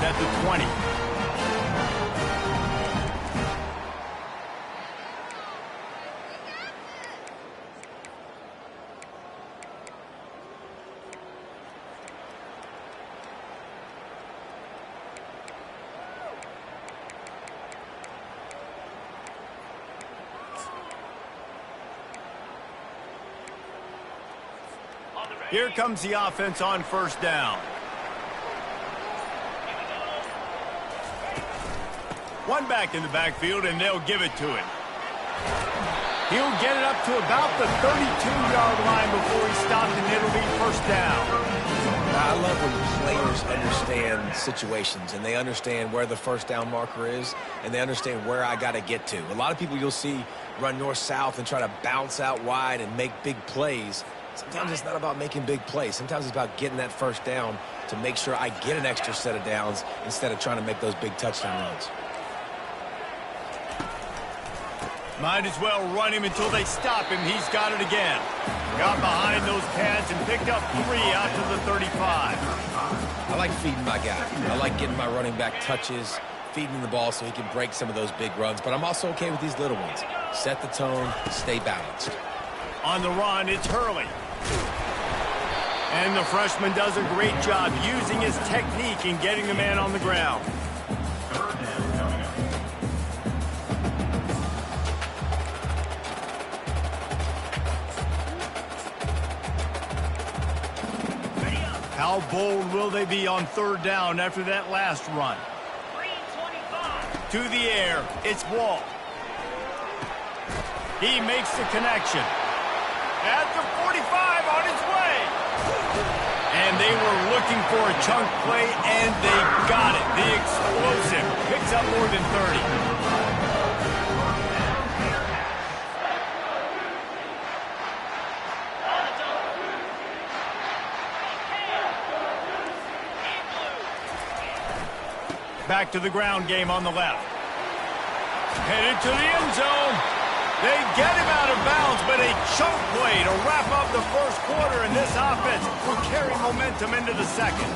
at the 20. Here comes the offense on first down. One back in the backfield, and they'll give it to him. He'll get it up to about the 32-yard line before he stopped, and it'll be first down. I love when players understand situations, and they understand where the first down marker is, and they understand where I got to get to. A lot of people you'll see run north-south and try to bounce out wide and make big plays. Sometimes it's not about making big plays. Sometimes it's about getting that first down to make sure I get an extra set of downs instead of trying to make those big touchdown runs. Might as well run him until they stop him. He's got it again. Got behind those pads and picked up 3 out to the 35. I like feeding my guy. I like getting my running back touches, feeding him the ball so he can break some of those big runs. But I'm also okay with these little ones. Set the tone, stay balanced. On the run, it's Hurley. And the freshman does a great job using his technique and getting the man on the ground. How bold will they be on third down after that last run? To the air, it's Wall. He makes the connection. At the 45 on his way. And they were looking for a chunk play, and they got it. The explosive picks up more than 30. Back to the ground game on the left. Headed to the end zone. They get him out of bounds, but a chunk play to wrap up the first quarter, and this offense will carry momentum into the second.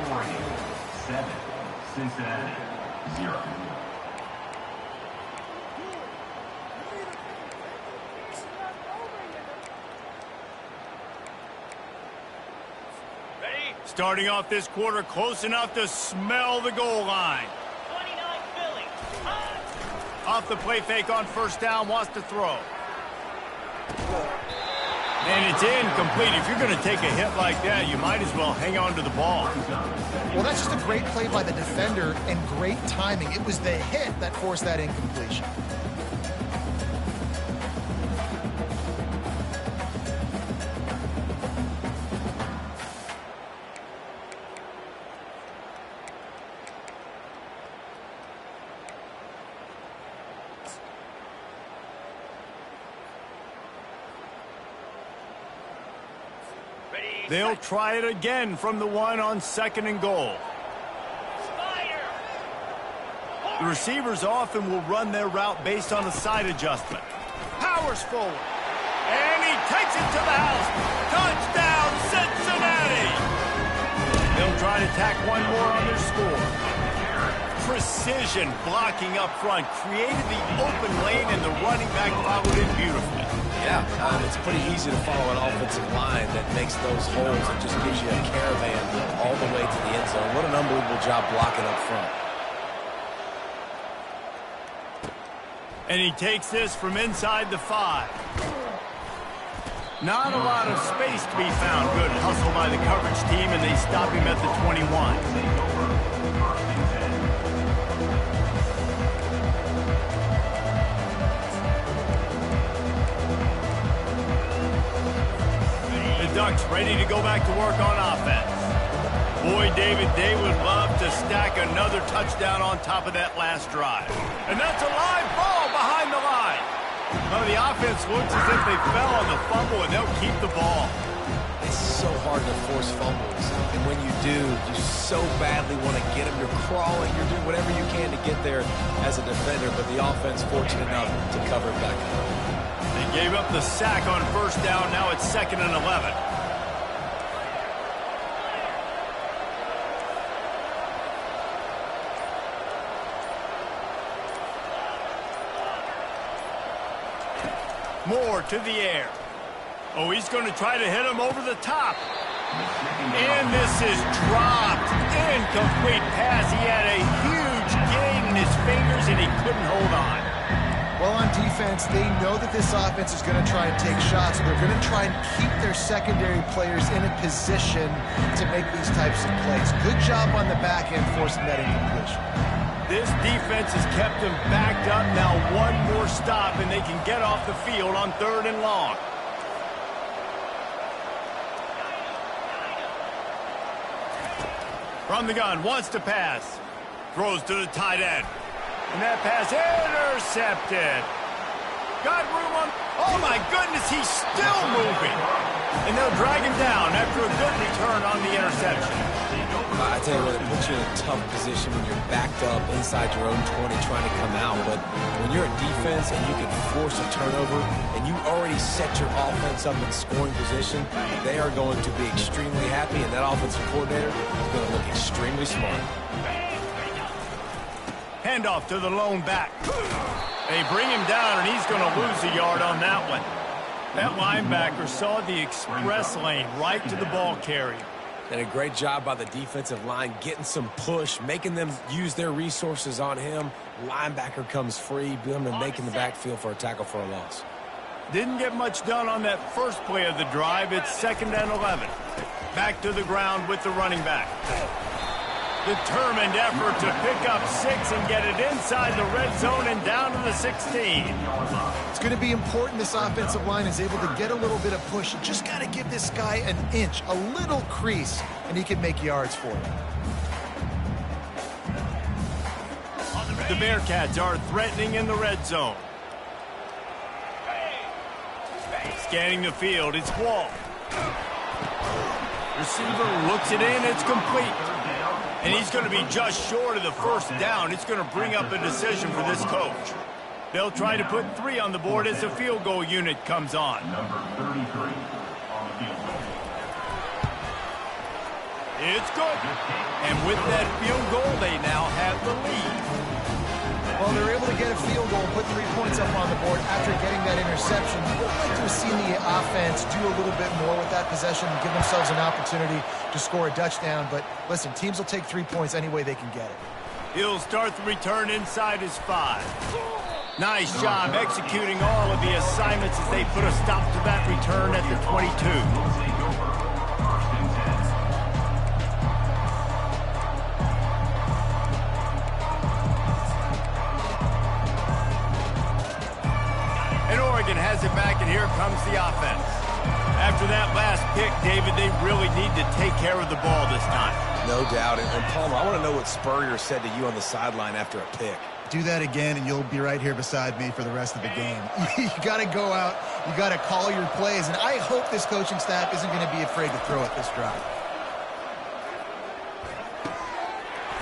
47, Cincinnati, 0. Starting off this quarter close enough to smell the goal line. 29 Philly. Off the play fake on first down, wants to throw. And it's incomplete. If you're going to take a hit like that, you might as well hang on to the ball. Well, that's just a great play by the defender and great timing. It was the hit that forced that incompletion. They'll try it again from the one on second and goal. The receivers often will run their route based on a side adjustment. Powers forward. And he takes it to the house. Touchdown, Cincinnati! They'll try to tack one more on their score. Precision blocking up front created the open lane, and the running back followed it beautifully. Yeah, it's pretty easy to follow an offensive line that makes those holes and just gives you a caravan all the way to the end zone. What an unbelievable job blocking up front. And he takes this from inside the 5. Not a lot of space to be found. Good hustle by the coverage team, and they stop him at the 21. Ducks ready to go back to work on offense. Boy, David, they would love to stack another touchdown on top of that last drive. And that's a live ball behind the line. Well, the offense looks as if they fell on the fumble, and they'll keep the ball. It's so hard to force fumbles. And when you do, you so badly want to get them. You're crawling. You're doing whatever you can to get there as a defender, but the offense fortunate enough to cover it back up. They gave up the sack on first down. Now it's 2nd and 11. More to the air. Oh, he's going to try to hit him over the top. And this is dropped. Incomplete pass. He had a huge gain in his fingers, and he couldn't hold on. Well, on defense, they know that this offense is going to try and take shots, so they're going to try and keep their secondary players in a position to make these types of plays. Good job on the back end forcing that incompletion. This defense has kept them backed up. Now one more stop, and they can get off the field on 3rd and long. From the gun, wants to pass. Throws to the tight end. And that pass intercepted. Got room on... Oh, my goodness, he's still moving. And they'll drag him down after a good return on the interception. I tell you what, it puts you in a tough position when you're backed up inside your own 20 trying to come out. But when you're a defense and you can force a turnover and you already set your offense up in scoring position, they are going to be extremely happy, and that offensive coordinator is going to look extremely smart. Handoff to the lone back. They bring him down, and he's going to lose a yard on that one. That linebacker saw the express lane right to the ball carrier. And a great job by the defensive line, getting some push, making them use their resources on him. Linebacker comes free, making the backfield for a tackle for a loss. Didn't get much done on that first play of the drive. It's 2nd and 11. Back to the ground with the running back. Determined effort to pick up 6 and get it inside the red zone and down to the 16. It's going to be important this offensive line is able to get a little bit of push. You just got to give this guy an inch, a little crease, and he can make yards for you. The Bearcats are threatening in the red zone. Scanning the field, it's Wall. Receiver looks it in, it's complete. And he's going to be just short of the first down. It's going to bring up a decision for this coach. They'll try to put 3 on the board as the field goal unit comes on. Number 33 on the field. It's good. And with that field goal, they now have the lead. Well, they're able to get a field goal, put 3 points up on the board after getting that interception. I would like to have seen the offense do a little bit more with that possession and give themselves an opportunity to score a touchdown. But listen, teams will take 3 points any way they can get it. He'll start the return inside his 5. Nice job executing all of the assignments as they put a stop to that return at the 22. Has it back, and here comes the offense. After that last pick, David, they really need to take care of the ball this time. No doubt. And Palmer, I want to know what Spurrier said to you on the sideline after a pick. Do that again, and you'll be right here beside me for the rest of the game. You got to go out. You got to call your plays, and I hope this coaching staff isn't going to be afraid to throw it this drive.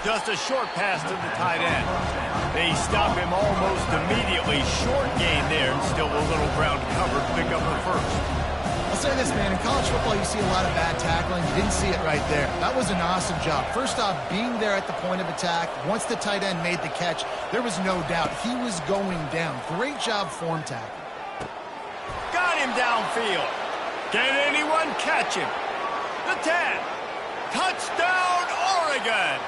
Just a short pass to the tight end. They stop him almost immediately. Short gain there, and still a little ground covered to pick up the first. I'll say this, man. In college football, you see a lot of bad tackling. You didn't see it right there. That was an awesome job. First off, being there at the point of attack. Once the tight end made the catch, there was no doubt he was going down. Great job form tackle. Got him downfield. Can anyone catch him? The 10. Touchdown, Oregon.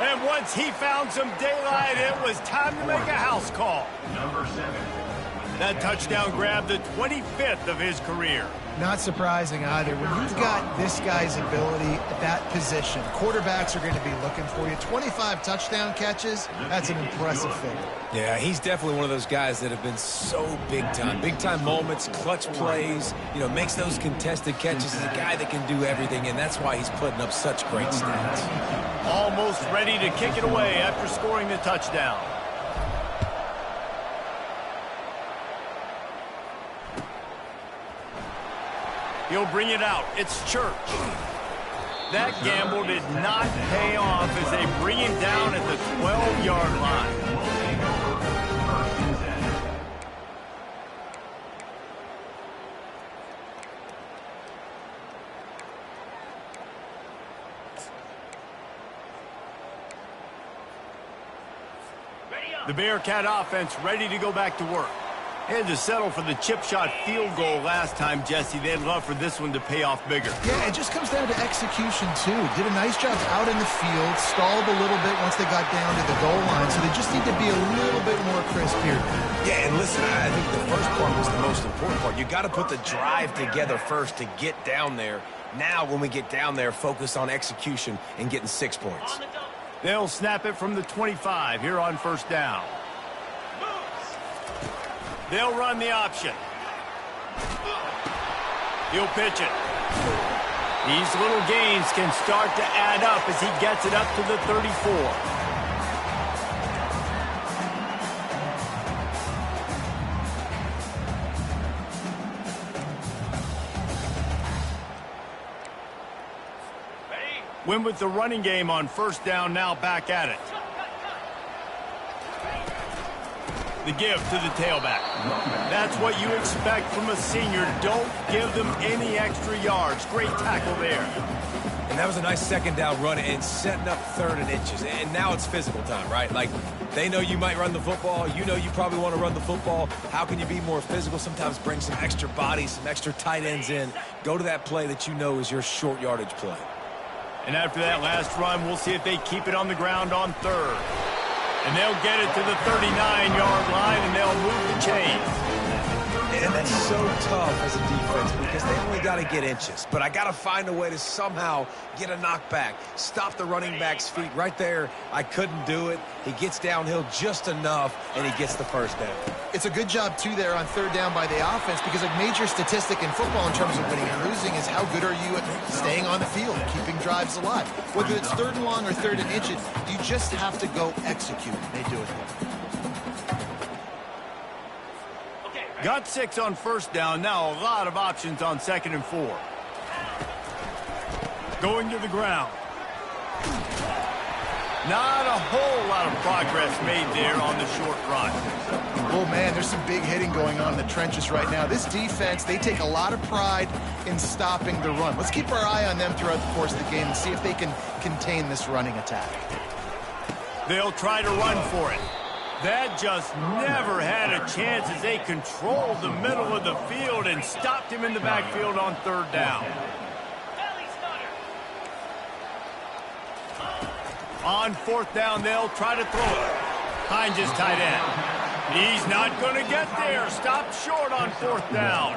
And once he found some daylight, it was time to make a house call. Number 7. That touchdown grabbed the 25th of his career. Not surprising either. When you've got this guy's ability at that position, quarterbacks are going to be looking for you. 25 touchdown catches, that's an impressive figure. Yeah, he's definitely one of those guys that have been so big time. Big time moments, clutch plays, makes those contested catches. He's a guy that can do everything, and that's why he's putting up such great stats. Almost ready to kick it away after scoring the touchdown. He'll bring it out. It's Church. That gamble did not pay off as they bring him down at the 12-yard line. The Bearcat offense ready to go back to work. They had to settle for the chip shot field goal last time, Jesse. They'd love for this one to pay off bigger. Yeah, it just comes down to execution, too. Did a nice job out in the field, stalled a little bit once they got down to the goal line, so they just need to be a little bit more crisp here. Yeah, and listen, I think the first part was the most important part. You got to put the drive together first to get down there. Now, when we get down there, focus on execution and getting 6 points. They'll snap it from the 25 here on first down. They'll run the option. He'll pitch it. These little gains can start to add up as he gets it up to the 34. Win with the running game on first down, now back at it. The give to the tailback. That's what you expect from a senior. Don't give them any extra yards. Great tackle there. And that was a nice second down run and setting up 3rd and inches. And now it's physical time, right? Like, they know you might run the football. You know you probably want to run the football. How can you be more physical? Sometimes bring some extra bodies, some extra tight ends in. Go to that play that you know is your short yardage play. And after that last run, we'll see if they keep it on the ground on 3rd. And they'll get it to the 39-yard line, and they'll move the chains. And that's so tough as a defense because they only got to get inches. But I got to find a way to somehow get a knockback, stop the running back's feet. Right there, I couldn't do it. He gets downhill just enough, and he gets the first down. It's a good job, too, there on 3rd down by the offense because a major statistic in football in terms of winning and losing is how good are you at staying on the field, keeping drives alive. Whether it's 3rd and long or 3rd and inches, you just have to go execute. They do it there. Got 6 on first down. Now a lot of options on 2nd and 4. Going to the ground. Not a whole lot of progress made there on the short run. Oh, man, there's some big hitting going on in the trenches right now. This defense, they take a lot of pride in stopping the run. Let's keep our eye on them throughout the course of the game and see if they can contain this running attack. They'll try to run for it. That just never had a chance as they controlled the middle of the field and stopped him in the backfield on 3rd down. On 4th down, they'll try to throw it. Hines is tight end. He's not going to get there. Stopped short on 4th down.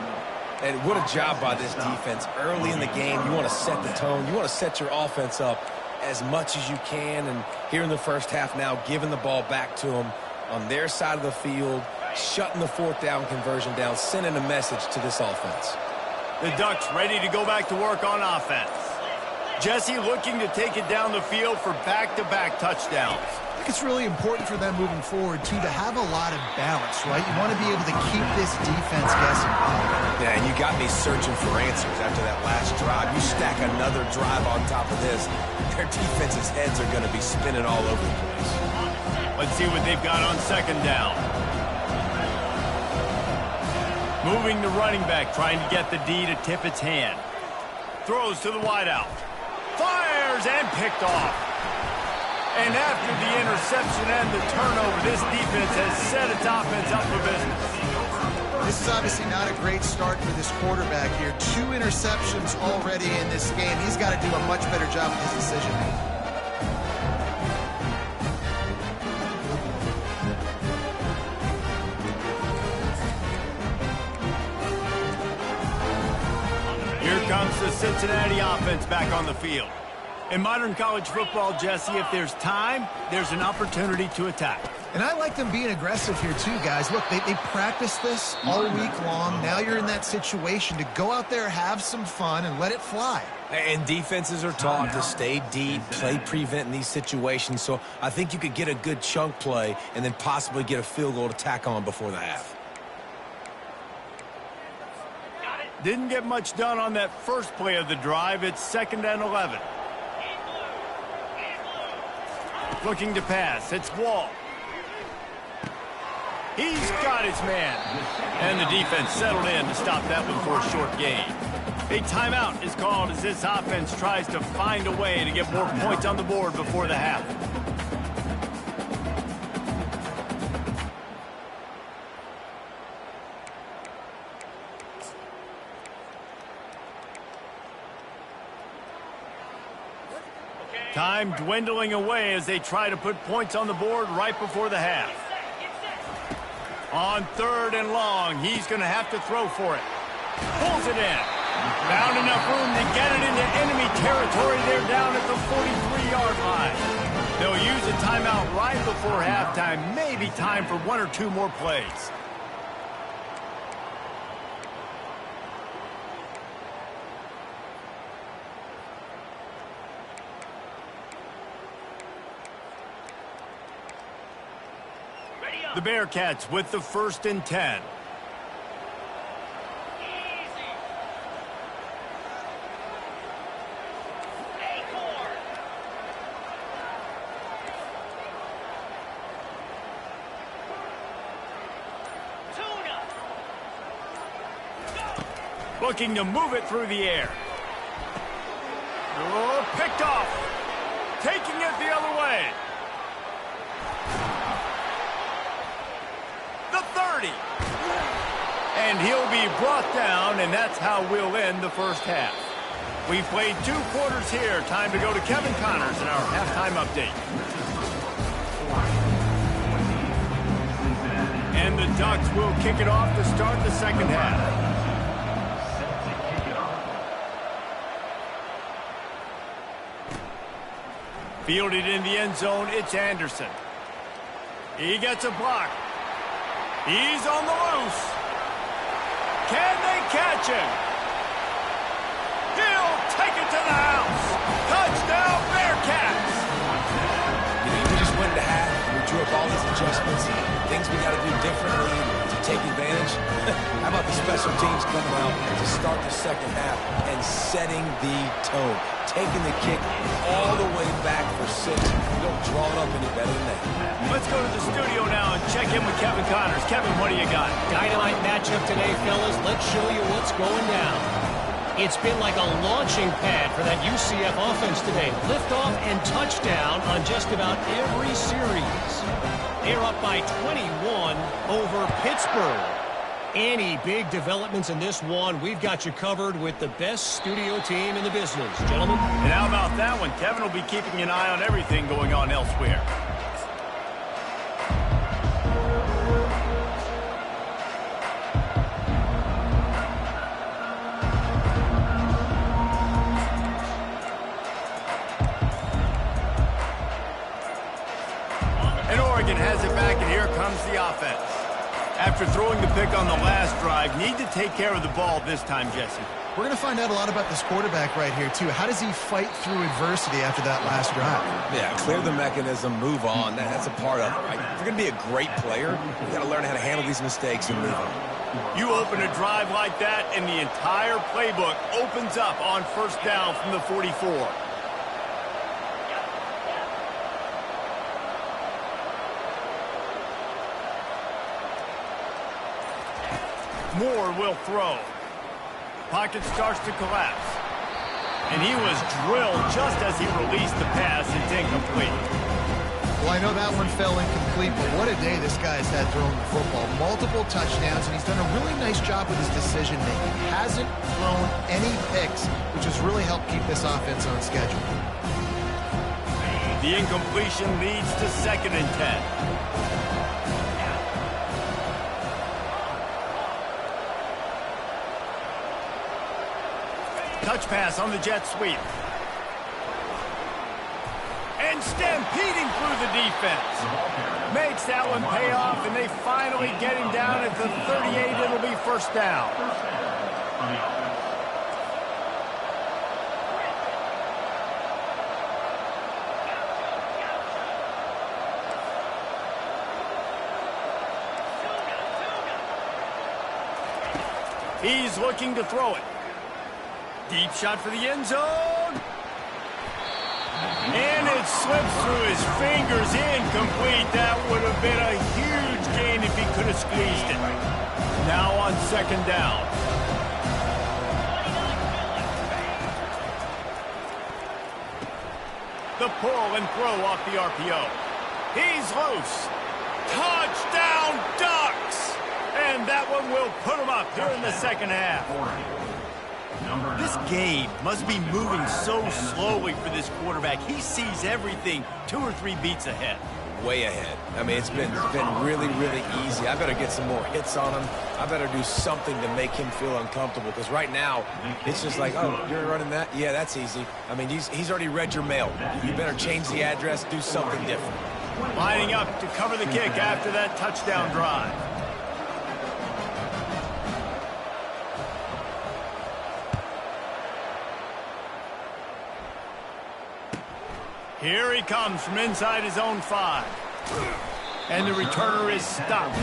And what a job by this defense. Early in the game, you want to set the tone. You want to set your offense up as much as you can. And here in the first half now, giving the ball back to them on their side of the field, shutting the 4th down conversion down, sending a message to this offense. The Ducks ready to go back to work on offense. Jesse looking to take it down the field for back-to-back touchdowns. I think it's really important for them moving forward, too, to have a lot of balance, right? You want to be able to keep this defense guessing. Yeah, and you got me searching for answers after that last drive. You stack another drive on top of this, their defense's heads are going to be spinning all over the place. Let's see what they've got on 2nd down. Moving the running back, trying to get the D to tip its hand. Throws to the wideout. Fires and picked off. And after the interception and the turnover, this defense has set its offense up for business. This is obviously not a great start for this quarterback here. 2 interceptions already in this game. He's got to do a much better job with his decision. Here comes the Cincinnati offense back on the field. In modern college football, Jesse, if there's time, there's an opportunity to attack. And I like them being aggressive here too, guys. Look, they practice this all week long. Now you're in that situation to go out there, have some fun, and let it fly. And defenses are taught to stay deep, play prevent in these situations. So I think you could get a good chunk play and then possibly get a field goal to tack on before the half. Didn't get much done on that first play of the drive. It's 2nd and 11. Looking to pass. It's Wall. He's got his man. And the defense settled in to stop that one for a short gain. A timeout is called as this offense tries to find a way to get more points on the board before the half. time dwindling away as they try to put points on the board right before the half. On 3rd and long, he's going to have to throw for it. Pulls it in. Found enough room to get it into enemy territory. They're down at the 43-yard line. They'll use a timeout right before halftime. Maybe time for 1 or 2 more plays. The Bearcats with the 1st and 10. Looking to move it through the air. Oh, picked off. Taking it the other way. The 30. And he'll be brought down, and that's how we'll end the first half. We've played 2 quarters here. Time to go to Kevin Connors in our halftime update. And the Ducks will kick it off to start the second half. Fielded in the end zone, it's Anderson. He gets a block. He's on the loose. Can they catch him? He'll take it to the house. Touchdown, Bearcats. We just went into half. We drew up all these adjustments, things we got to do differently to take advantage. How about the special teams coming out to start the second half and setting the tone? Taking the kick all the way back for 6. You don't draw it up any better than that. Let's go to the studio now and check in with Kevin Connors. Kevin, what do you got? Dynamite matchup today, fellas. Let's show you what's going down. It's been like a launching pad for that UCF offense today. Liftoff and touchdown on just about every series. They're up by 21 over Pittsburgh. Any big developments in this one, we've got you covered with the best studio team in the business, gentlemen. And how about that one? Kevin will be keeping an eye on everything going on elsewhere. And Oregon has it back, and here comes the offense. After throwing the pick on the last drive, need to take care of the ball this time, Jesse. We're going to find out a lot about this quarterback right here, too. How does he fight through adversity after that last drive? Yeah, clear the mechanism, move on. That's a part of it, right? If you're going to be a great player, you got to learn how to handle these mistakes and move on. You open a drive like that, and the entire playbook opens up on 1st down from the 44. Moore will throw. Pocket starts to collapse. And he was drilled just as he released the pass. It's incomplete. Well, I know that one fell incomplete, but what a day this guy's had throwing the football. Multiple touchdowns, and he's done a really nice job with his decision-making. Hasn't thrown any picks, which has really helped keep this offense on schedule. The incompletion leads to 2nd and 10. Touch pass on the jet sweep. And stampeding through the defense. Makes that one pay off, and they finally get him down at the 38. It'll be 1st down. He's looking to throw it. Deep shot for the end zone. And it slips through his fingers, incomplete. That would have been a huge gain if he could have squeezed it. Now on 2nd down. The pull and throw off the RPO. He's loose. Touchdown, Ducks! And that one will put him up here in the second half. This game must be moving so slowly for this quarterback. He sees everything 2 or 3 beats ahead. Way ahead. I mean, it's been really, really easy. I better get some more hits on him. I better do something to make him feel uncomfortable, because right now, it's just like, oh, you're running that? Yeah, that's easy. I mean, he's already read your mail. You better change the address, do something different. Lining up to cover the kick after that touchdown drive. Here he comes from inside his own 5. And the returner is stopped.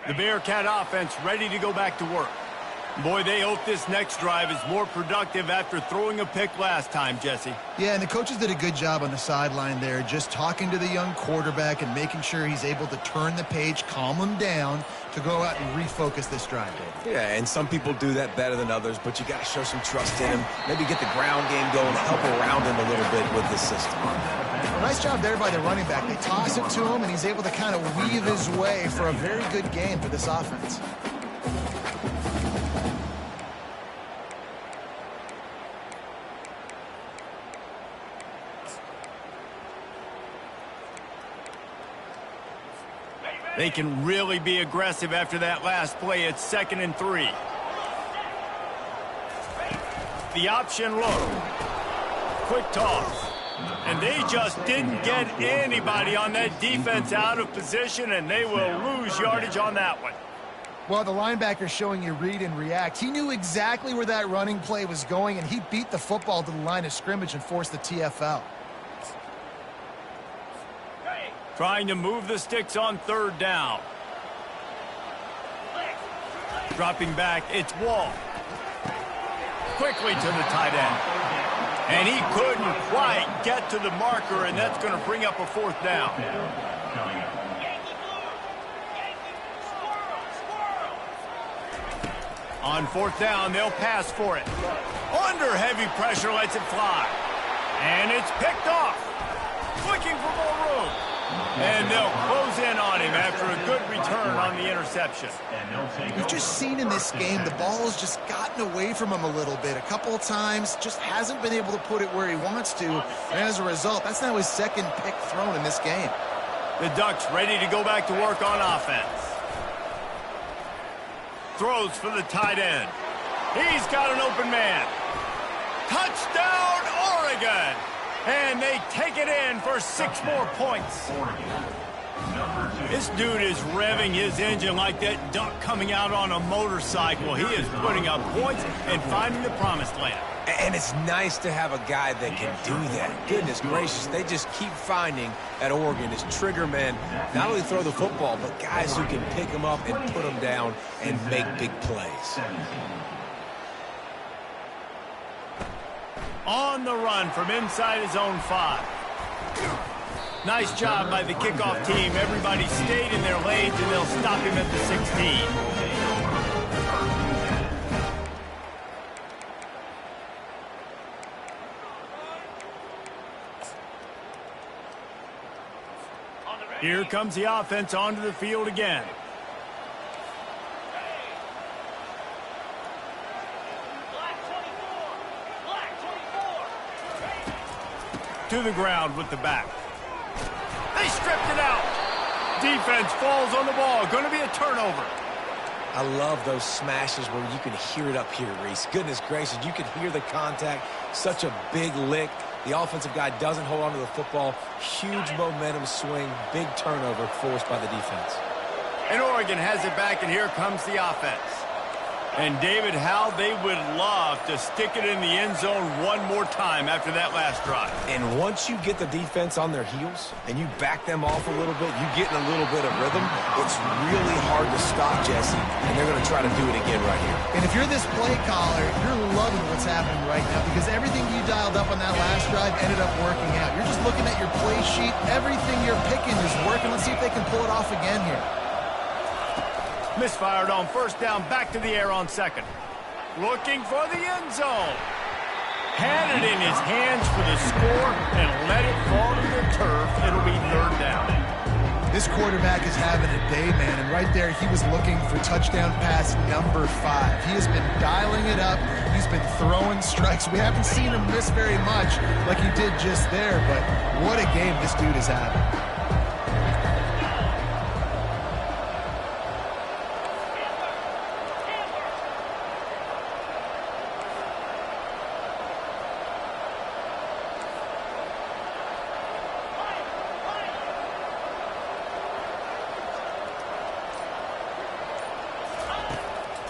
The Bearcat offense ready to go back to work. Boy, they hope this next drive is more productive after throwing a pick last time, Jesse. Yeah, and the coaches did a good job on the sideline there, just talking to the young quarterback and making sure he's able to turn the page, calm him down, to go out and refocus this drive. Yeah, and some people do that better than others, but you got to show some trust in him. Maybe get the ground game going, help around him a little bit with this system. Well, nice job there by the running back. They toss it to him, and he's able to kind of weave his way for a very good game for this offense. They can really be aggressive after that last play. It's 2nd and 3. The option look. Quick toss. And they just didn't get anybody on that defense out of position, and they will lose yardage on that one. Well, the linebacker's showing you read and react. He knew exactly where that running play was going, and he beat the football to the line of scrimmage and forced the TFL. Trying to move the sticks on 3rd down. Dropping back, it's Wall. Quickly to the tight end. And he couldn't quite get to the marker, and that's going to bring up a 4th down. On 4th down, they'll pass for it. Under heavy pressure, lets it fly. And it's picked off. Looking for more room. And they'll close in on him after a good return on the interception. We've just seen in this game the ball has just gotten away from him a little bit. A couple of times, just hasn't been able to put it where he wants to. And as a result, that's now his 2nd pick thrown in this game. The Ducks ready to go back to work on offense. Throws for the tight end. He's got an open man. Touchdown, Oregon! And they take it in for 6 more points. This dude is revving his engine like that duck coming out on a motorcycle. He is putting up points and finding the promised land. And it's nice to have a guy that can do that. Goodness gracious, they just keep finding at Oregon is trigger men. Not only throw the football, but guys who can pick them up and put them down and make big plays. On the run from inside his own 5. Nice job by the kickoff team. Everybody stayed in their lanes, and they'll stop him at the 16. Here comes the offense onto the field again. To the ground with the back. They stripped it out. Defense falls on the ball. Going to be a turnover. I love those smashes where you can hear it up here, Reese. Goodness gracious, you can hear the contact. Such a big lick. The offensive guy doesn't hold on to the football. Huge momentum swing. Big turnover forced by the defense. And Oregon has it back, and here comes the offense. And David, how they would love to stick it in the end zone one more time after that last drive. And once you get the defense on their heels and you back them off a little bit, you get in a little bit of rhythm, it's really hard to stop, Jesse, and they're going to try to do it again right here. And if you're this play caller, you're loving what's happening right now because everything you dialed up on that last drive ended up working out. You're just looking at your play sheet. Everything you're picking is working. Let's see if they can pull it off again here. Misfired on 1st down, back to the air on 2nd. looking for the end zone. Had it in his hands for the score and let it fall to the turf. It'll be 3rd down. This quarterback is having a day, man, and right there he was looking for touchdown pass number 5. He has been dialing it up. He's been throwing strikes. We haven't seen him miss very much like he did just there, but what a game this dude is having.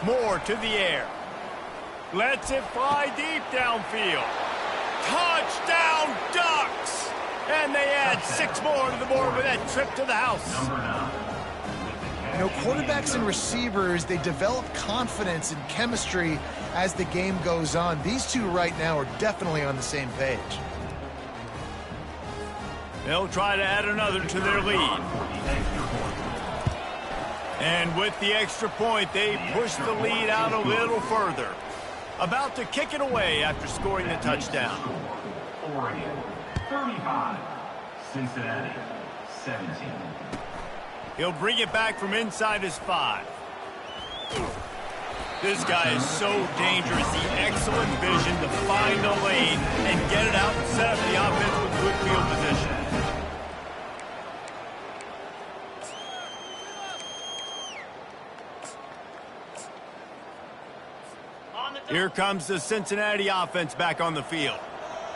Moore to the air. Lets it fly deep downfield. Touchdown, Ducks! And they add 6 more to the board with that trip to the house. You know, quarterbacks and receivers, they develop confidence and chemistry as the game goes on. These two right now are definitely on the same page. They'll try to add another to their lead. And with the extra point, they push the lead out a little further. About to kick it away after scoring the touchdown. Oregon, 35. Cincinnati, 17. He'll bring it back from inside his 5. This guy is so dangerous. The excellent vision to find a lane and get it out and set up the offense with good field position. Here comes the Cincinnati offense back on the field.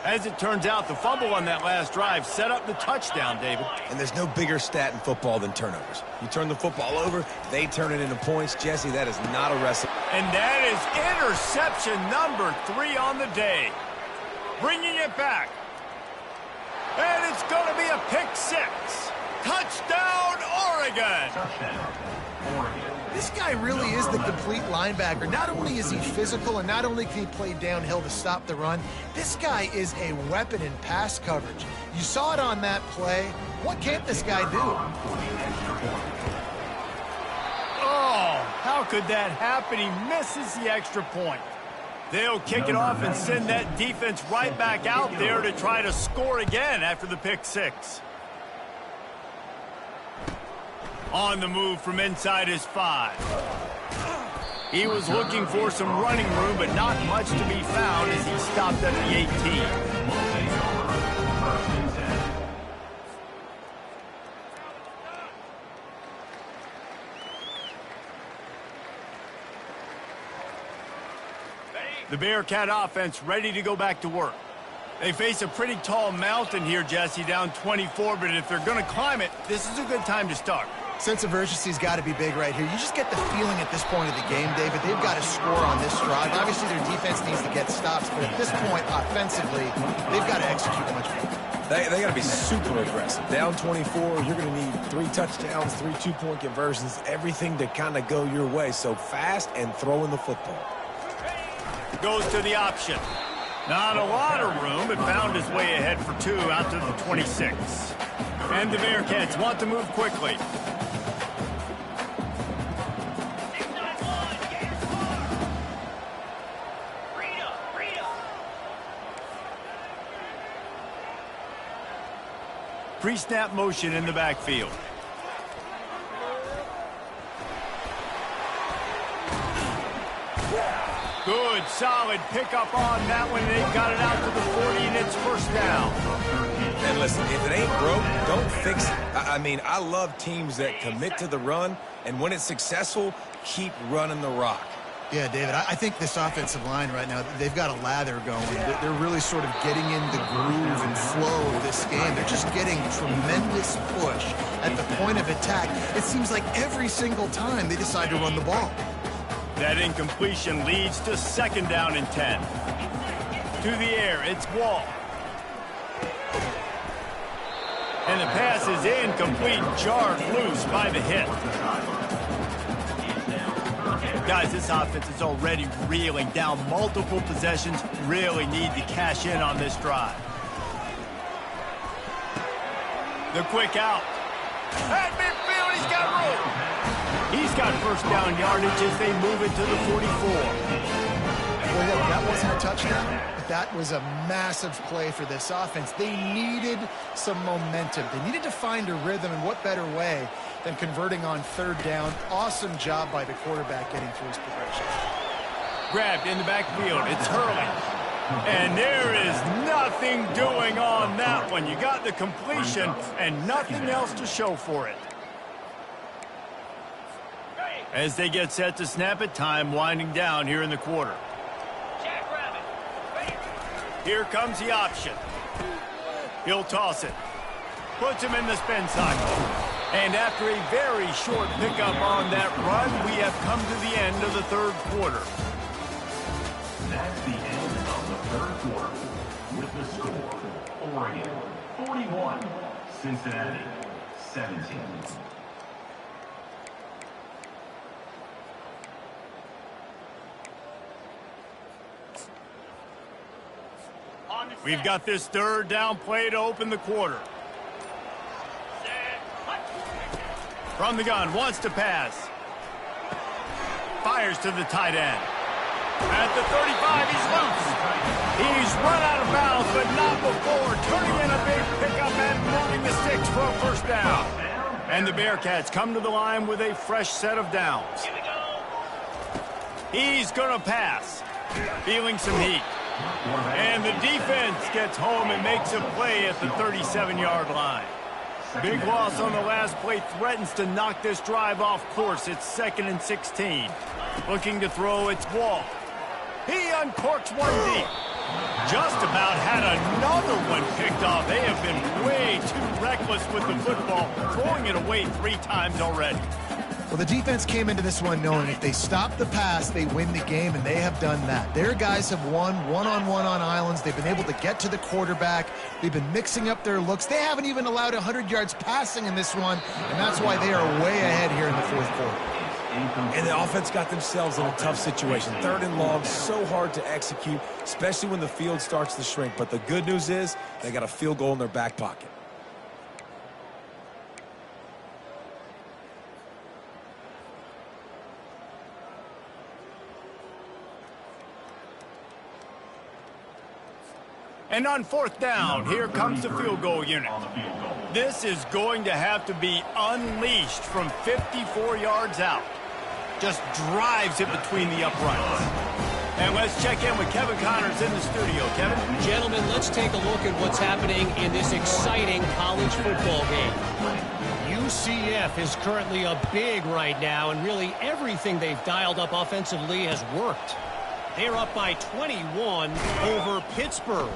As it turns out, the fumble on that last drive set up the touchdown, David. And there's no bigger stat in football than turnovers. You turn the football over, they turn it into points. Jesse, that is not a recipe. And that is interception number 3 on the day. Bringing it back. And it's going to be a pick 6. Touchdown, Oregon! Touchdown, Oregon. This guy really is the complete linebacker. Not only is he physical and not only can he play downhill to stop the run, this guy is a weapon in pass coverage. You saw it on that play. What can't this guy do? Oh, how could that happen? He misses the extra point. They'll kick it off and send that defense right back out there to try to score again after the pick 6. On the move from inside his 5. He was looking for some running room, but not much to be found as he stopped at the 18. The Bearcat offense ready to go back to work. They face a pretty tall mountain here, Jesse, down 24, but if they're going to climb it, this is a good time to start. Sense of urgency's got to be big right here. You just get the feeling at this point of the game, David, they've got to score on this drive. Obviously, their defense needs to get stops, but at this point, offensively, they've got to execute much better. They got to be super aggressive. Down 24, you're going to need 3 touchdowns, 3 two-point conversions, everything to kind of go your way. So fast and throwing the football. Goes to the option. Not a lot of room, but found his way ahead for 2 out to the 26. And the Bearcats want to move quickly. Pre-snap motion in the backfield. Good, solid pickup on that one. They've got it out to the 40, and it's 1st down. And listen, if it ain't broke, don't fix it. I mean, I love teams that commit to the run, and when it's successful, keep running the rock. Yeah, David, I think this offensive line right now, they've got a lather going. They're really sort of getting in the groove and flow of this game. They're just getting tremendous push at the point of attack. It seems like every single time they decide to run the ball. That incompletion leads to 2nd down and 10. To the air, it's Wall. And the pass is incomplete, jarred loose by the hit. Guys, this offense is already reeling down multiple possessions. Really need to cash in on this drive. The quick out. At midfield, he's got room. He's got 1st down yardage as they move it to the 44. Well, look, that wasn't a touchdown, but that was a massive play for this offense. They needed some momentum. They needed to find a rhythm, and what better way than converting on third down. Awesome job by the quarterback getting through his progression. Grabbed in the backfield. It's Hurley. And there is nothing doing on that one. You got the completion and nothing else to show for it. As they get set to snap it, time winding down here in the quarter. Here comes the option. He'll toss it. Puts him in the spin cycle. And after a very short pickup on that run, we have come to the end of the third quarter. That's the end of the third quarter. With the score, Oregon 41, Cincinnati 17. We've got this third down play to open the quarter. From the gun, wants to pass. Fires to the tight end. At the 35, he's loose. He's run out of bounds, but not before turning in a big pickup and moving the sticks for a first down. And the Bearcats come to the line with a fresh set of downs. He's going to pass. Feeling some heat. And the defense gets home and makes a play at the 37-yard line. Big loss on the last play threatens to knock this drive off course. It's 2nd and 16. Looking to throw, it's Wall. He uncorks one deep. Just about had another one picked off. They have been way too reckless with the football, throwing it away 3 times already. Well, the defense came into this one knowing if they stop the pass, they win the game, and they have done that. Their guys have won one-on-one on islands. They've been able to get to the quarterback. They've been mixing up their looks. They haven't even allowed 100 yards passing in this one, and that's why they are way ahead here in the fourth quarter. And the offense got themselves in a tough situation. 3rd and long, so hard to execute, especially when the field starts to shrink. But the good news is they got a field goal in their back pocket. And on 4th down, here comes the field goal unit. This is going to have to be unleashed from 54 yards out. Just drives it between the uprights. And let's check in with Kevin Connors in the studio. Kevin? Gentlemen, let's take a look at what's happening in this exciting college football game. UCF is currently up big right now, and really everything they've dialed up offensively has worked. They're up by 21 over Pittsburgh.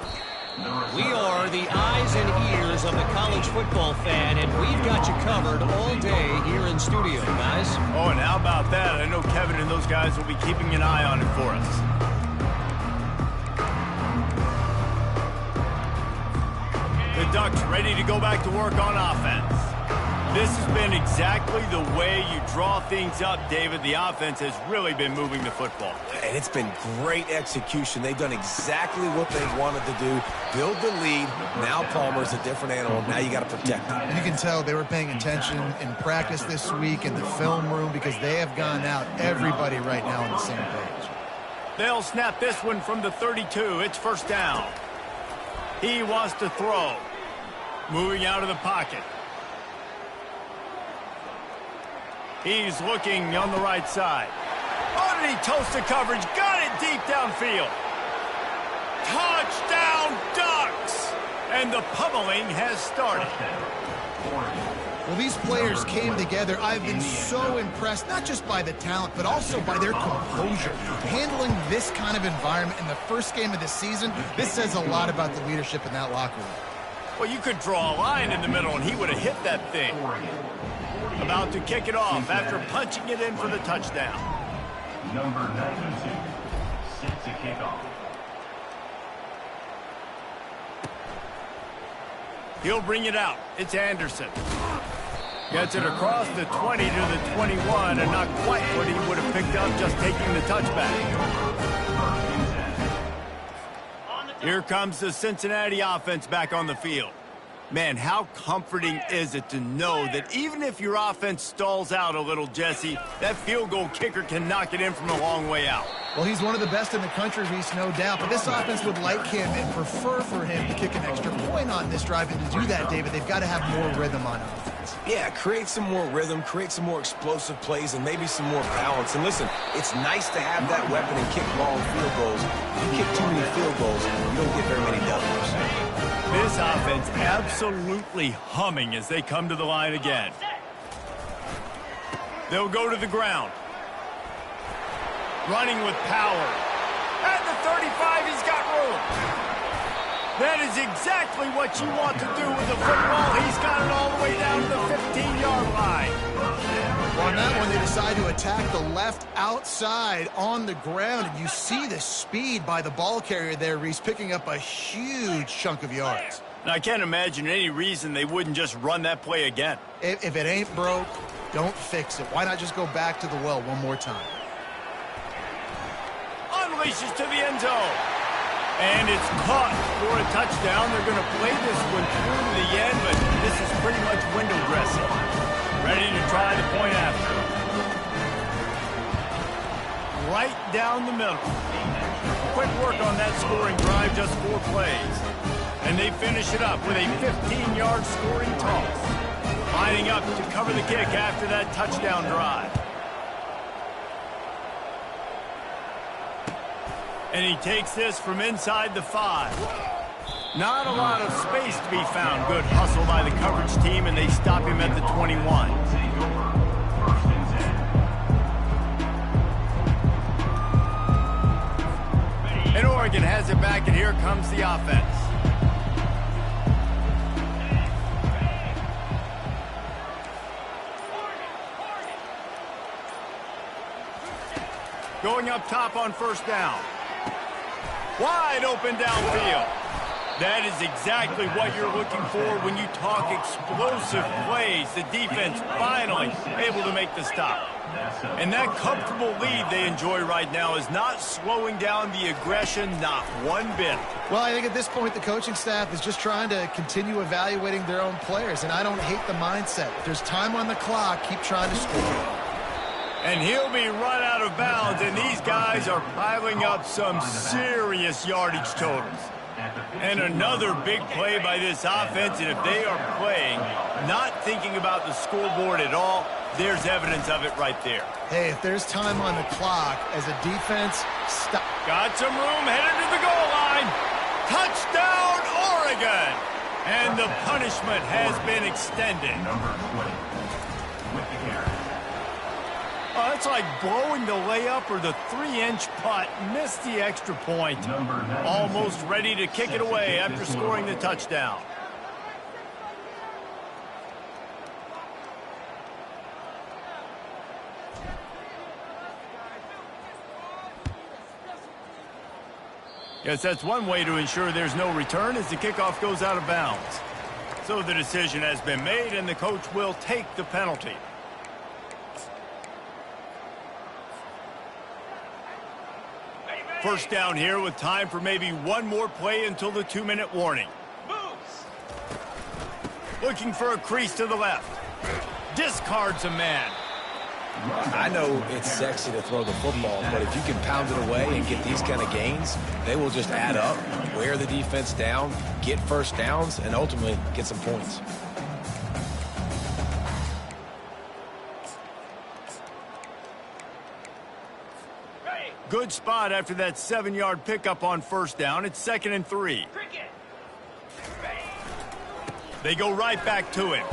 We are the eyes and ears of the college football fan, and we've got you covered all day here in studio, guys. Oh, and how about that? I know Kevin and those guys will be keeping an eye on it for us. The Ducks ready to go back to work on offense. This has been exactly the way you draw things up, David. The offense has really been moving the football. And it's been great execution. They've done exactly what they wanted to do. Build the lead. Now Palmer's a different animal. Now you got to protect him. And you can tell they were paying attention in practice this week in the film room because they have gone out, everybody right now on the same page. They'll snap this one from the 32. It's first down. He wants to throw. Moving out of the pocket. He's looking on the right side. Oh, did he toast the coverage? Got it deep downfield. Touchdown, Ducks! And the pummeling has started. Well, these players came together. I've been so impressed, not just by the talent, but also by their composure. Handling this kind of environment in the first game of the season, this says a lot about the leadership in that locker room. Well, you could draw a line in the middle, and he would have hit that thing. About to kick it off after punching it in for the touchdown. Number 92, set to kick off. He'll bring it out. It's Anderson. Gets it across the 20 to the 21, and not quite what he would have picked up just taking the touchback. Here comes the Cincinnati offense back on the field. Man, how comforting is it to know that even if your offense stalls out a little, Jesse, that field goal kicker can knock it in from a long way out. Well, he's one of the best in the country, Reese, no doubt. But this offense would like him and prefer for him to kick an extra point on this drive. And to do that, David, they've got to have more rhythm on offense. Yeah, create some more rhythm, create some more explosive plays, and maybe some more balance. And listen, it's nice to have that weapon and kick long field goals. If you kick too many field goals, you don't get very many W's. This offense absolutely humming as they come to the line again. They'll go to the ground. Running with power. At the 35, he's got room. That is exactly what you want to do with the football. He's got it all the way down to the 15-yard line. Well, on that one, they decide to attack the left outside on the ground. And you see the speed by the ball carrier there, Reese, picking up a huge chunk of yards. And I can't imagine any reason they wouldn't just run that play again. If it ain't broke, don't fix it. Why not just go back to the well one more time? Unleashes to the end zone. And it's caught for a touchdown. They're going to play this one through to the end, but this is pretty much window dressing. Ready to try the point after. Right down the middle. Quick work on that scoring drive, just 4 plays. And they finish it up with a 15-yard scoring toss. Lining up to cover the kick after that touchdown drive. And he takes this from inside the 5. Not a lot of space to be found. Good hustle by the coverage team, and they stop him at the 21. And Oregon has it back, and here comes the offense. Going up top on first down. Wide open downfield. That is exactly what you're looking for when you talk explosive plays. The defense finally able to make the stop. And that comfortable lead they enjoy right now is not slowing down the aggression, not one bit. Well, I think at this point the coaching staff is just trying to continue evaluating their own players, and I don't hate the mindset. If there's time on the clock, keep trying to score. And he'll be run out of bounds, and these guys are piling up some serious yardage totals. And another big play by this offense, and if they are playing, not thinking about the scoreboard at all, there's evidence of it right there. Hey, if there's time on the clock, as a defense, stop. Got some room, headed to the goal line. Touchdown, Oregon! And the punishment has been extended. Number 20 with the carry. Oh, it's like blowing the layup or the 3-inch putt. Missed the extra point. Almost ready to kick it away after scoring the touchdown. Yes, that's one way to ensure there's no return as the kickoff goes out of bounds. So the decision has been made, and the coach will take the penalty. First down here with time for maybe one more play until the 2-minute warning. Looking for a crease to the left. Discards a man. I know it's sexy to throw the football, but if you can pound it away and get these kind of gains, they will just add up, wear the defense down, get first downs, and ultimately get some points. Good spot after that 7-yard pickup on first down. It's 2nd and 3. They go right back to him.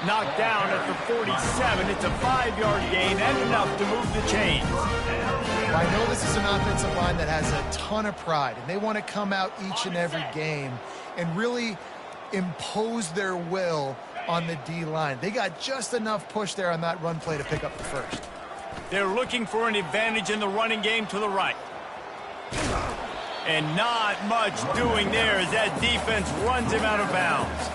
Knocked down at the 47. It's a 5-yard gain and enough to move the chains. I know this is an offensive line that has a ton of pride, and they want to come out each and every game and really impose their will on the D-line. They got just enough push there on that run play to pick up the first. They're looking for an advantage in the running game to the right. And not much doing there as that defense runs him out of bounds.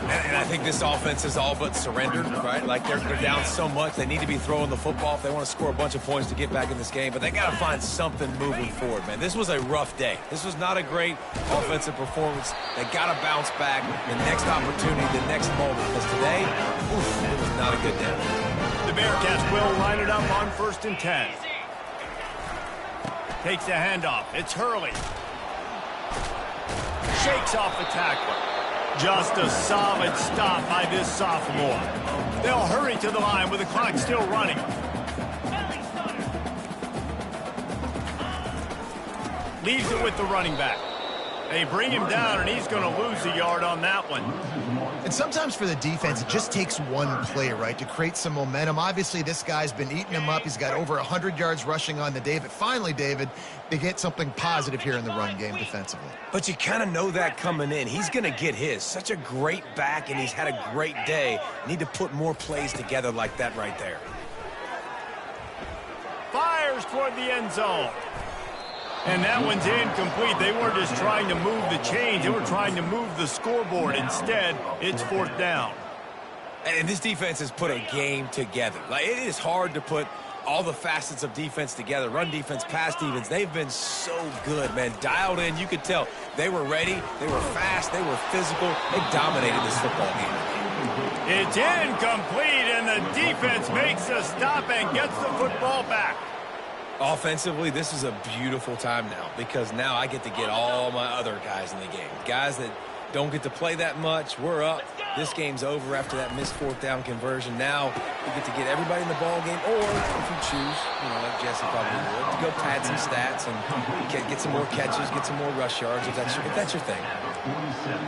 And I think this offense is all but surrendered, right? Like they're down so much. They need to be throwing the football if they want to score a bunch of points to get back in this game. But they got to find something moving forward, man. This was a rough day. This was not a great offensive performance. They got to bounce back the next opportunity, the next moment. Because today, it was not a good day. The Bearcats will line it up on 1st and 10. Takes a handoff. It's Hurley. Shakes off the tackler. Just a solid stop by this sophomore. They'll hurry to the line with the clock still running. Leaves it with the running back. They bring him down, and he's going to lose a yard on that one. And sometimes for the defense, it just takes one play, right, to create some momentum. Obviously, this guy's been eating him up. He's got over 100 yards rushing on the day. But finally, David, they get something positive here in the run game defensively. But you kind of know that coming in. He's going to get his. Such a great back, and he's had a great day. Need to put more plays together like that right there. Fires toward the end zone. And that one's incomplete. They weren't just trying to move the chains. They were trying to move the scoreboard. Instead, it's 4th down. And this defense has put a game together. Like, it is hard to put all the facets of defense together. Run defense, pass defense. They've been so good, man. Dialed in. You could tell they were ready. They were fast. They were physical. They dominated this football game. It's incomplete, and the defense makes a stop and gets the football back. Offensively, this is a beautiful time now because now I get to get all my other guys in the game. Guys that don't get to play that much. We're up. This game's over after that missed 4th down conversion. Now we get to get everybody in the ball game, or if you choose, like Jesse probably would, to go pad some stats and get some more catches, get some more rush yards if that's your thing.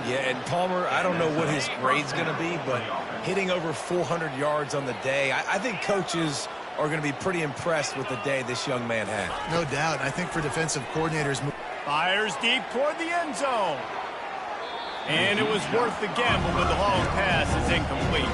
Yeah, and Palmer, I don't know what his grade's going to be, but hitting over 400 yards on the day, I think coaches are going to be pretty impressed with the day this young man had. No doubt. I think for defensive coordinators... Fires deep toward the end zone. And it was worth the gamble, but the long pass is incomplete.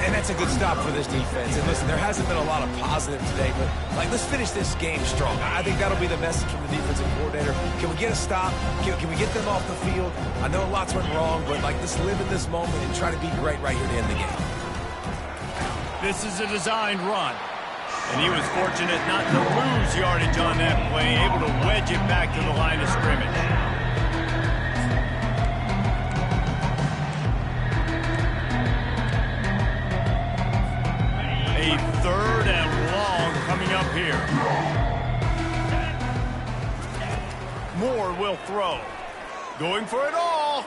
And that's a good stop for this defense. And listen, there hasn't been a lot of positive today, but let's finish this game strong. I think that'll be the message from the defensive coordinator. Can we get a stop? Can we get them off the field? I know lots went wrong, but let's live in this moment and try to be great right here to end the game. This is a designed run. And he was fortunate not to lose yardage on that play, able to wedge it back to the line of scrimmage. A 3rd and long coming up here. Moore will throw. Going for it all.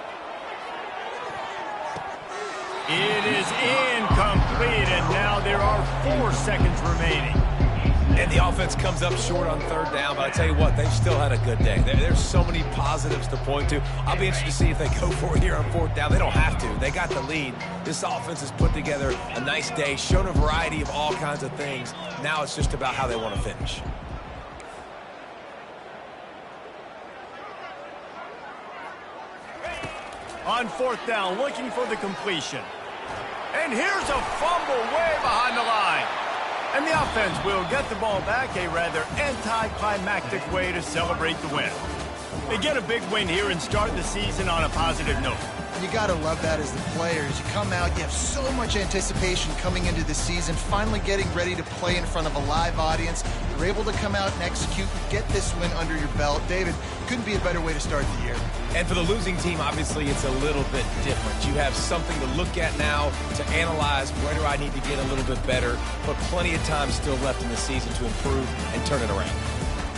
It is incomplete, and now there are 4 seconds remaining. And the offense comes up short on 3rd down, but I tell you what, they've still had a good day. There's so many positives to point to. I'll be interested to see if they go for it here on 4th down. They don't have to. They got the lead. This offense has put together a nice day, shown a variety of all kinds of things. Now it's just about how they want to finish. On 4th down, looking for the completion. And here's a fumble way behind the line. And the offense will get the ball back, a rather anticlimactic way to celebrate the win. They get a big win here and start the season on a positive note. You got to love that as the players. You come out, you have so much anticipation coming into the season, finally getting ready to play in front of a live audience. You're able to come out and execute, get this win under your belt. David, couldn't be a better way to start the year. And for the losing team, obviously, it's a little bit different. You have something to look at now, to analyze where do I need to get a little bit better, but plenty of time still left in the season to improve and turn it around.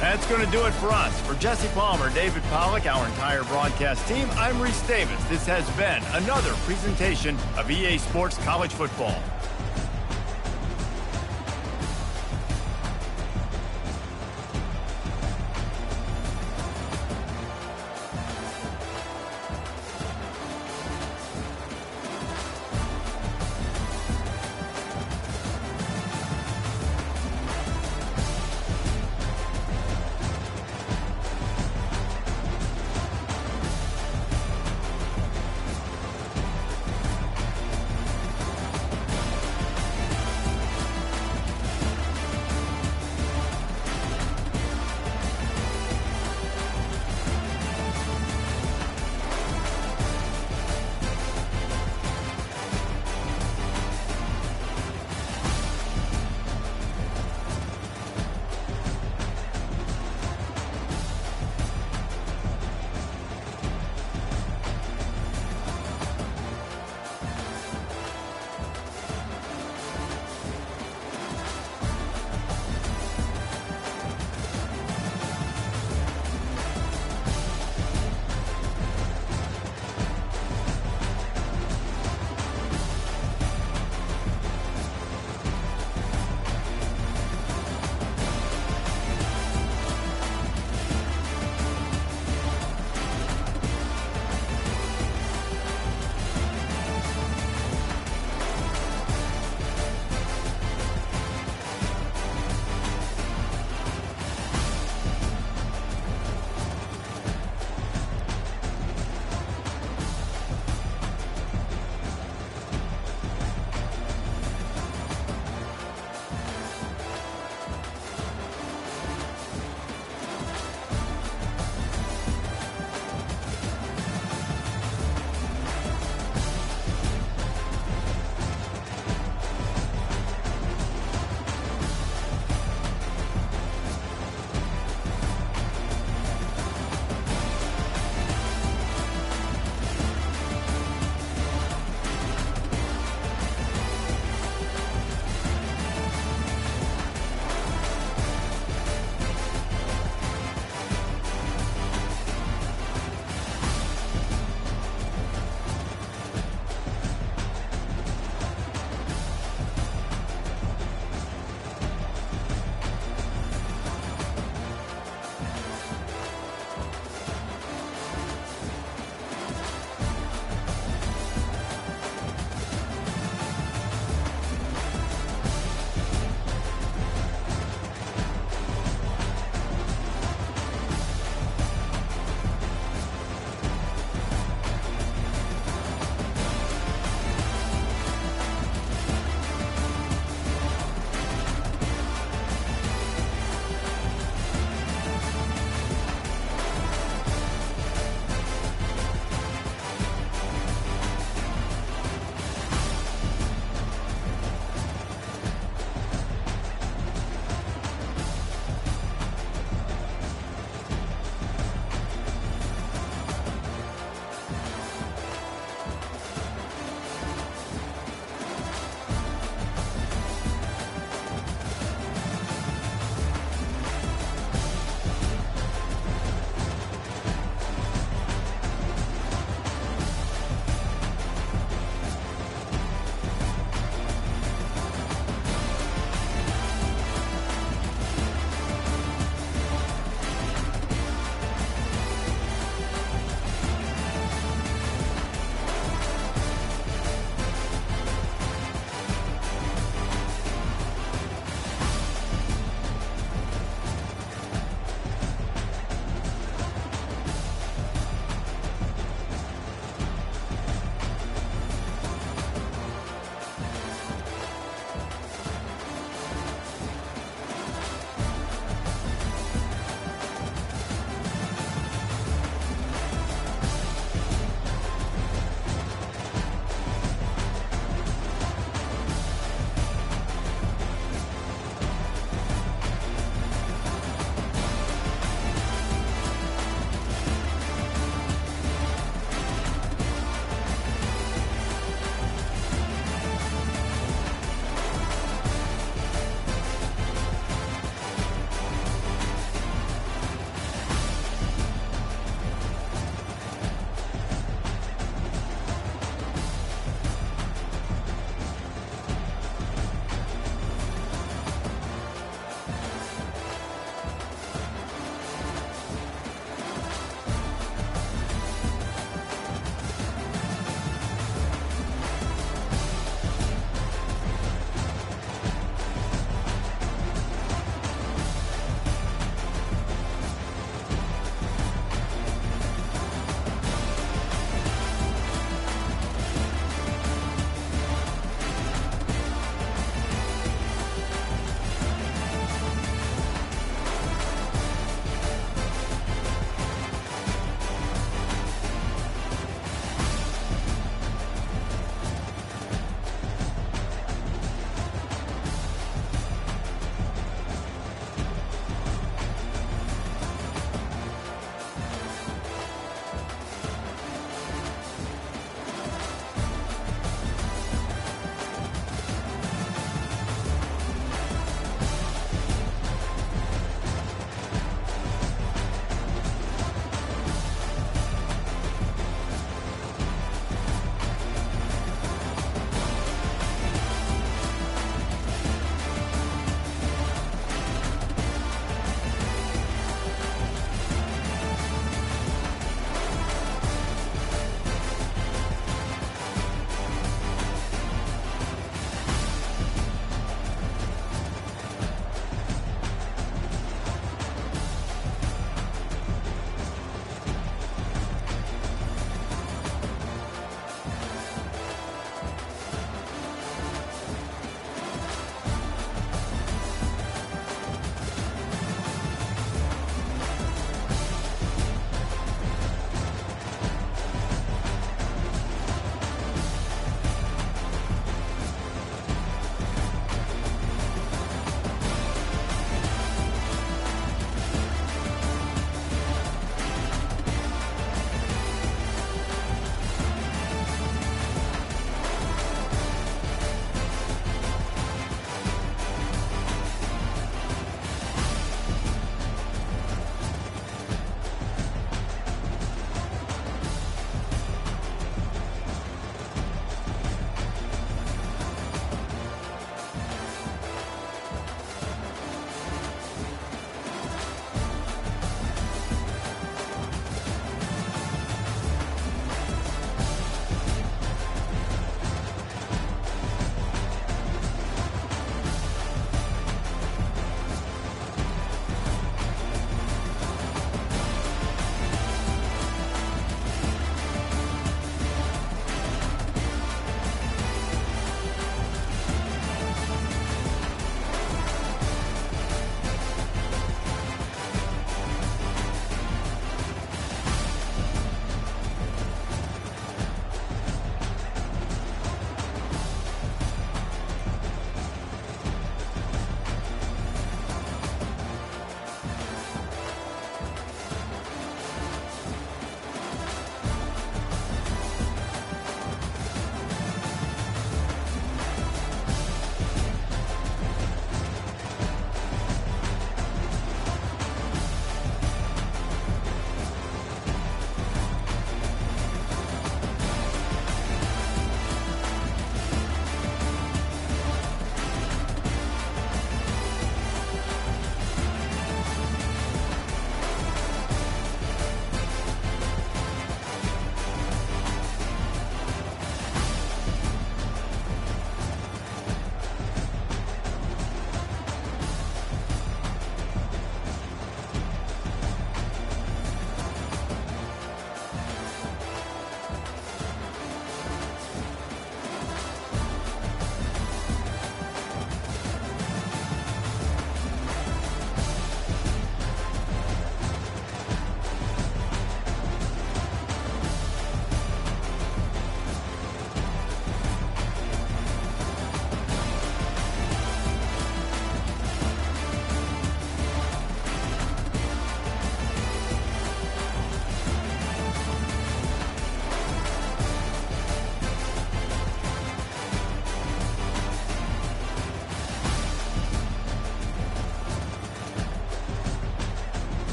That's going to do it for us. For Jesse Palmer, David Pollack, our entire broadcast team, I'm Reese Davis. This has been another presentation of EA Sports College Football.